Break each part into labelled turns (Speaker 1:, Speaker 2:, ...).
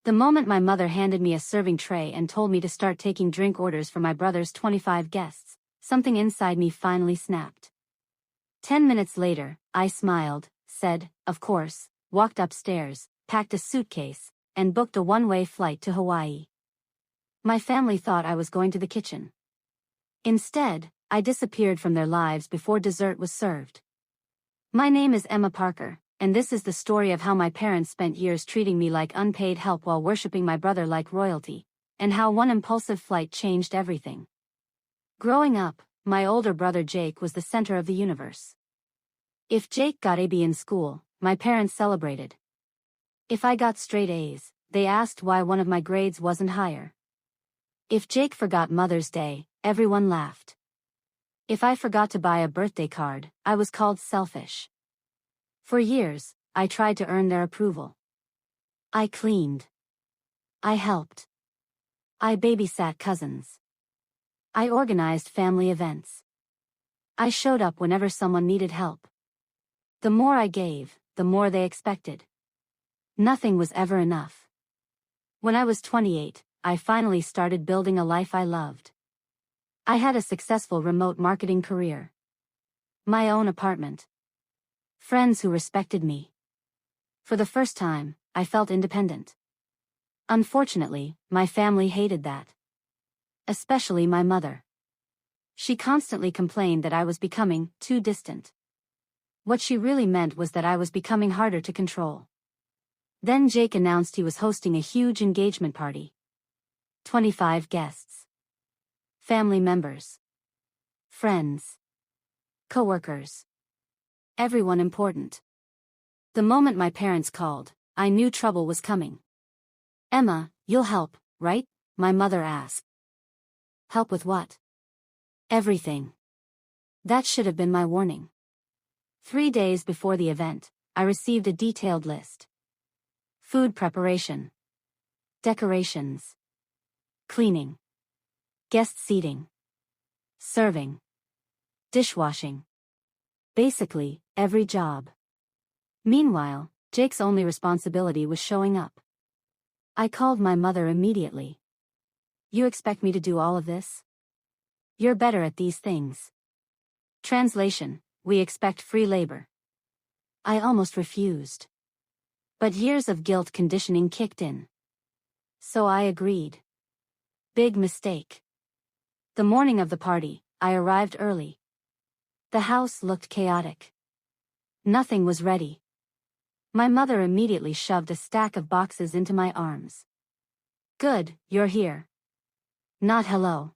Speaker 1: The moment my mother handed me a serving tray and told me to start taking drink orders for my brother's 25 guests, something inside me finally snapped. 10 minutes later, I smiled, said, "Of course," walked upstairs, packed a suitcase, and booked a one-way flight to Hawaii. My family thought I was going to the kitchen. Instead, I disappeared from their lives before dessert was served. My name is Emma Parker, and this is the story of how my parents spent years treating me like unpaid help while worshipping my brother like royalty, and how one impulsive flight changed everything. Growing up, my older brother Jake was the center of the universe. If Jake got a B in school, my parents celebrated. If I got straight A's, they asked why one of my grades wasn't higher. If Jake forgot Mother's Day, everyone laughed. If I forgot to buy a birthday card, I was called selfish. For years, I tried to earn their approval. I cleaned. I helped. I babysat cousins. I organized family events. I showed up whenever someone needed help. The more I gave, the more they expected. Nothing was ever enough. When I was 28, I finally started building a life I loved. I had a successful remote marketing career. My own apartment. Friends who respected me. For the first time, I felt independent. Unfortunately, my family hated that. Especially my mother. She constantly complained that I was becoming too distant. What she really meant was that I was becoming harder to control. Then Jake announced he was hosting a huge engagement party. 25 guests. Family members. Friends. Coworkers. Everyone important. The moment my parents called, I knew trouble was coming. "Emma, you'll help, right?" my mother asked. "Help with what?" "Everything." That should have been my warning. 3 days before the event, I received a detailed list. Food preparation. Decorations. Cleaning. Guest seating. Serving. Dishwashing. Basically, every job. Meanwhile, Jake's only responsibility was showing up. I called my mother immediately. "You expect me to do all of this? You're better at these things." Translation: we expect free labor. I almost refused. But years of guilt conditioning kicked in. So I agreed. Big mistake. The morning of the party, I arrived early. The house looked chaotic. Nothing was ready. My mother immediately shoved a stack of boxes into my arms. "Good, you're here." Not hello.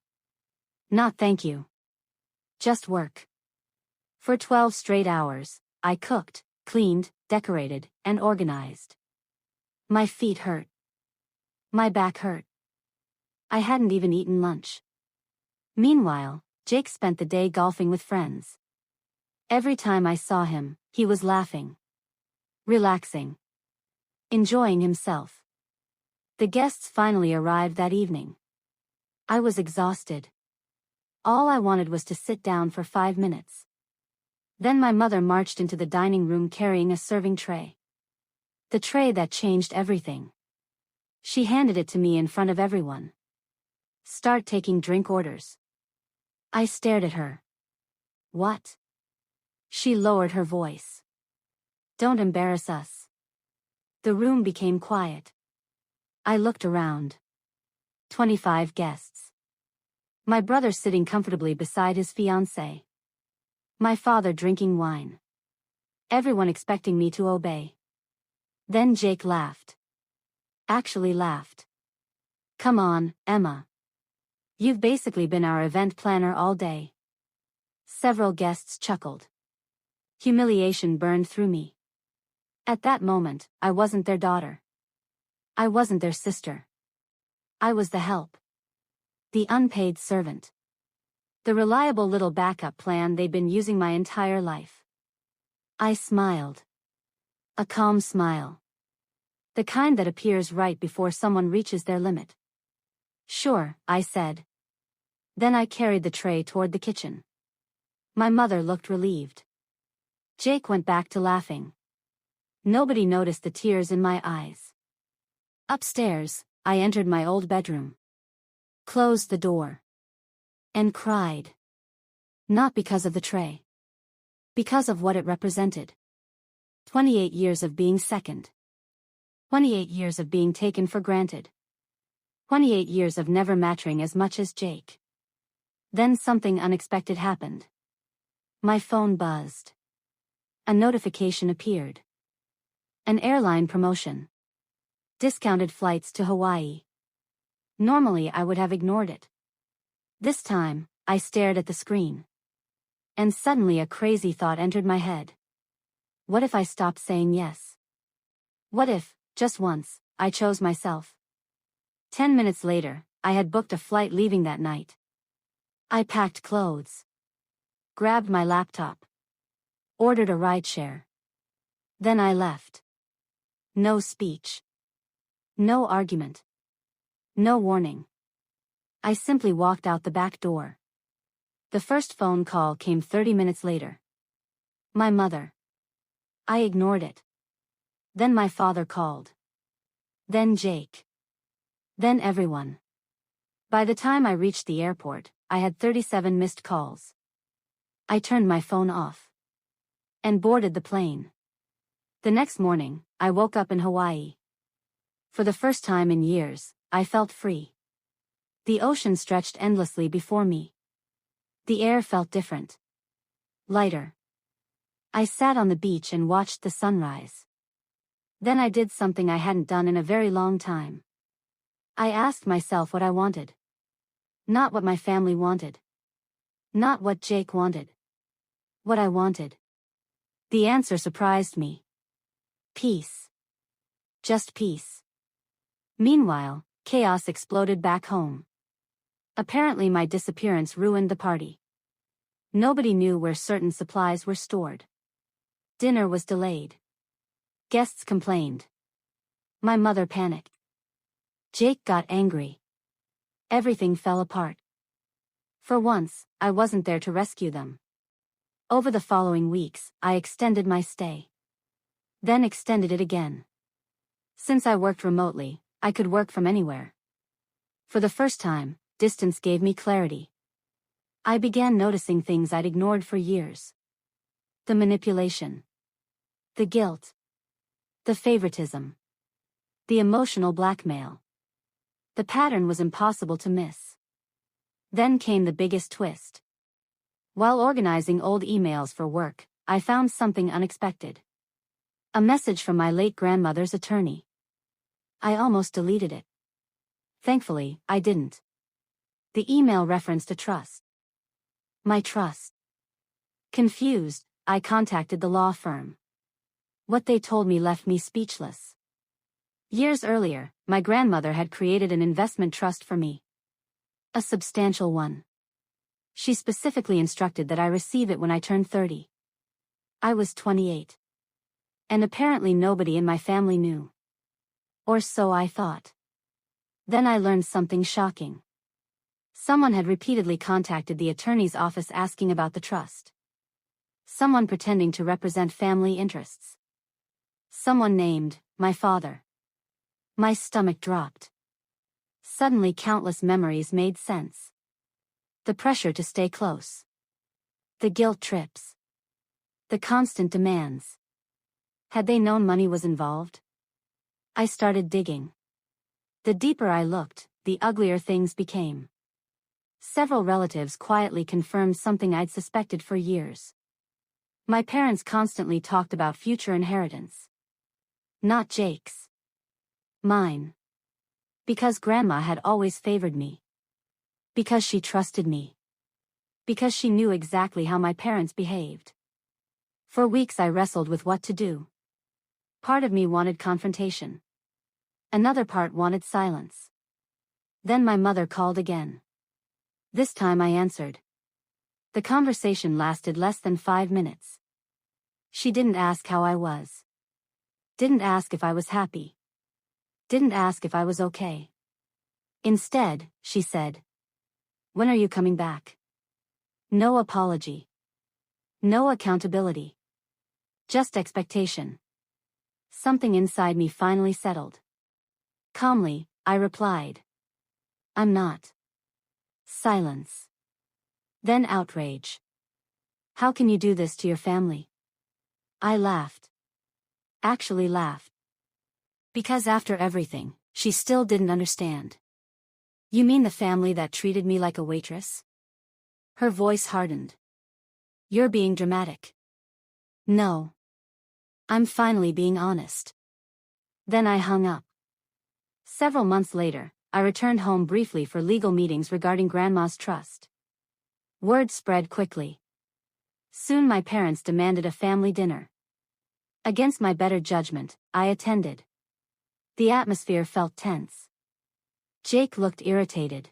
Speaker 1: Not thank you. Just work. For 12 straight hours, I cooked, cleaned, decorated, and organized. My feet hurt. My back hurt. I hadn't even eaten lunch. Meanwhile, Jake spent the day golfing with friends. Every time I saw him, he was laughing. Relaxing. Enjoying himself. The guests finally arrived that evening. I was exhausted. All I wanted was to sit down for 5 minutes. Then my mother marched into the dining room carrying a serving tray. The tray that changed everything. She handed it to me in front of everyone. "Start taking drink orders." I stared at her. "What?" She lowered her voice. "Don't embarrass us." The room became quiet. I looked around. 25 guests. My brother sitting comfortably beside his fiancée. My father drinking wine. Everyone expecting me to obey. Then Jake laughed. Actually laughed. "Come on, Emma. You've basically been our event planner all day." Several guests chuckled. Humiliation burned through me. At that moment, I wasn't their daughter. I wasn't their sister. I was the help. The unpaid servant. The reliable little backup plan they'd been using my entire life. I smiled. A calm smile. The kind that appears right before someone reaches their limit. "Sure," I said. Then I carried the tray toward the kitchen. My mother looked relieved. Jake went back to laughing. Nobody noticed the tears in my eyes. Upstairs, I entered my old bedroom, closed the door, and cried. Not because of the tray. Because of what it represented. 28 years of being second. 28 years of being taken for granted. 28 years of never mattering as much as Jake. Then something unexpected happened. My phone buzzed. A notification appeared. An airline promotion. Discounted flights to Hawaii. Normally I would have ignored it. This time, I stared at the screen. And suddenly a crazy thought entered my head. What if I stopped saying yes? What if, just once, I chose myself? 10 minutes later, I had booked a flight leaving that night. I packed clothes. Grabbed my laptop. Ordered a rideshare. Then I left. No speech. No argument. No warning. I simply walked out the back door. The first phone call came 30 minutes later. My mother. I ignored it. Then my father called. Then Jake. Then everyone. By the time I reached the airport, I had 37 missed calls. I turned my phone off. And boarded the plane. The next morning, I woke up in Hawaii. For the first time in years, I felt free. The ocean stretched endlessly before me. The air felt different. Lighter. I sat on the beach and watched the sunrise. Then I did something I hadn't done in a very long time. I asked myself what I wanted. Not what my family wanted. Not what Jake wanted. What I wanted. The answer surprised me. Peace. Just peace. Meanwhile, chaos exploded back home. Apparently my disappearance ruined the party. Nobody knew where certain supplies were stored. Dinner was delayed. Guests complained. My mother panicked. Jake got angry. Everything fell apart. For once, I wasn't there to rescue them. Over the following weeks, I extended my stay. Then extended it again. Since I worked remotely, I could work from anywhere. For the first time, distance gave me clarity. I began noticing things I'd ignored for years. The manipulation. The guilt. The favoritism. The emotional blackmail. The pattern was impossible to miss. Then came the biggest twist. While organizing old emails for work, I found something unexpected. A message from my late grandmother's attorney. I almost deleted it. Thankfully, I didn't. The email referenced a trust. My trust. Confused, I contacted the law firm. What they told me left me speechless. Years earlier, my grandmother had created an investment trust for me. A substantial one. She specifically instructed that I receive it when I turned 30. I was 28. And apparently nobody in my family knew. Or so I thought. Then I learned something shocking. Someone had repeatedly contacted the attorney's office asking about the trust. Someone pretending to represent family interests. Someone named my father. My stomach dropped. Suddenly countless memories made sense. The pressure to stay close. The guilt trips. The constant demands. Had they known money was involved? I started digging. The deeper I looked, the uglier things became. Several relatives quietly confirmed something I'd suspected for years. My parents constantly talked about future inheritance. Not Jake's. Mine. Because Grandma had always favored me. Because she trusted me. Because she knew exactly how my parents behaved. For weeks I wrestled with what to do. Part of me wanted confrontation. Another part wanted silence. Then my mother called again. This time I answered. The conversation lasted less than 5 minutes. She didn't ask how I was. Didn't ask if I was happy. Didn't ask if I was okay. Instead, she said, "When are you coming back?" No apology. No accountability. Just expectation. Something inside me finally settled. Calmly, I replied. I'm not. Silence. Then outrage. How can you do this to your family? I laughed. Actually laughed. Because after everything, she still didn't understand. You mean the family that treated me like a waitress? Her voice hardened. You're being dramatic. No. I'm finally being honest. Then I hung up. Several months later, I returned home briefly for legal meetings regarding Grandma's trust. Word spread quickly. Soon my parents demanded a family dinner. Against my better judgment, I attended. The atmosphere felt tense. Jake looked irritated.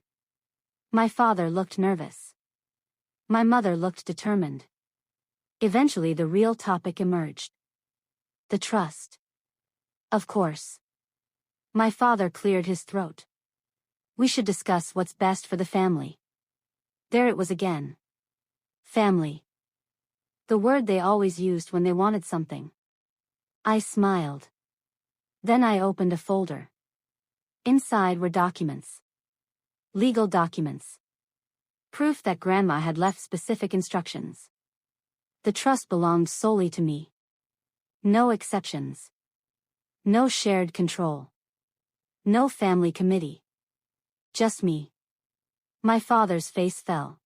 Speaker 1: My father looked nervous. My mother looked determined. Eventually the real topic emerged. The trust. Of course. My father cleared his throat. We should discuss what's best for the family. There it was again. Family. The word they always used when they wanted something. I smiled. Then I opened a folder. Inside were documents. Legal documents. Proof that Grandma had left specific instructions. The trust belonged solely to me. No exceptions. No shared control. No family committee. Just me. My father's face fell.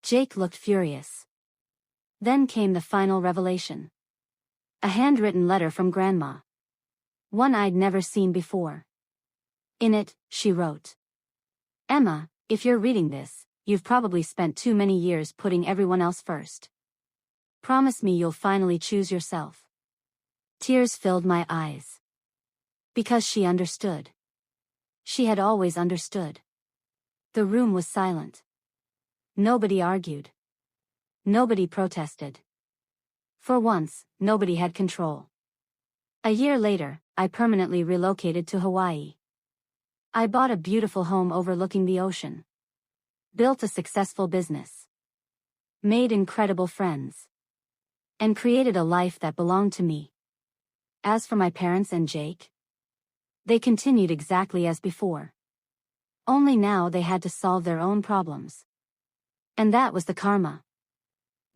Speaker 1: Jake looked furious. Then came the final revelation. A handwritten letter from Grandma. One I'd never seen before. In it, she wrote. Emma, if you're reading this, you've probably spent too many years putting everyone else first. Promise me you'll finally choose yourself. Tears filled my eyes. Because she understood. She had always understood. The room was silent. Nobody argued. Nobody protested. For once, nobody had control. A year later, I permanently relocated to Hawaii. I bought a beautiful home overlooking the ocean. Built a successful business. Made incredible friends. And created a life that belonged to me. As for my parents and Jake, they continued exactly as before. Only now they had to solve their own problems. And that was the karma.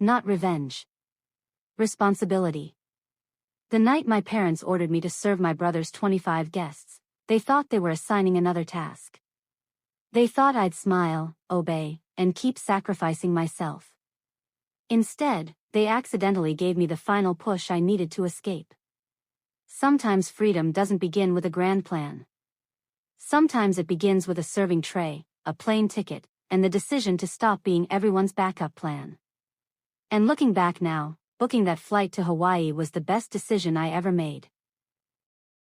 Speaker 1: Not revenge. Responsibility. The night my parents ordered me to serve my brother's 25 guests, they thought they were assigning another task. They thought I'd smile, obey, and keep sacrificing myself. Instead, they accidentally gave me the final push I needed to escape. Sometimes freedom doesn't begin with a grand plan. Sometimes it begins with a serving tray, a plane ticket, and the decision to stop being everyone's backup plan. And looking back now, booking that flight to Hawaii was the best decision I ever made.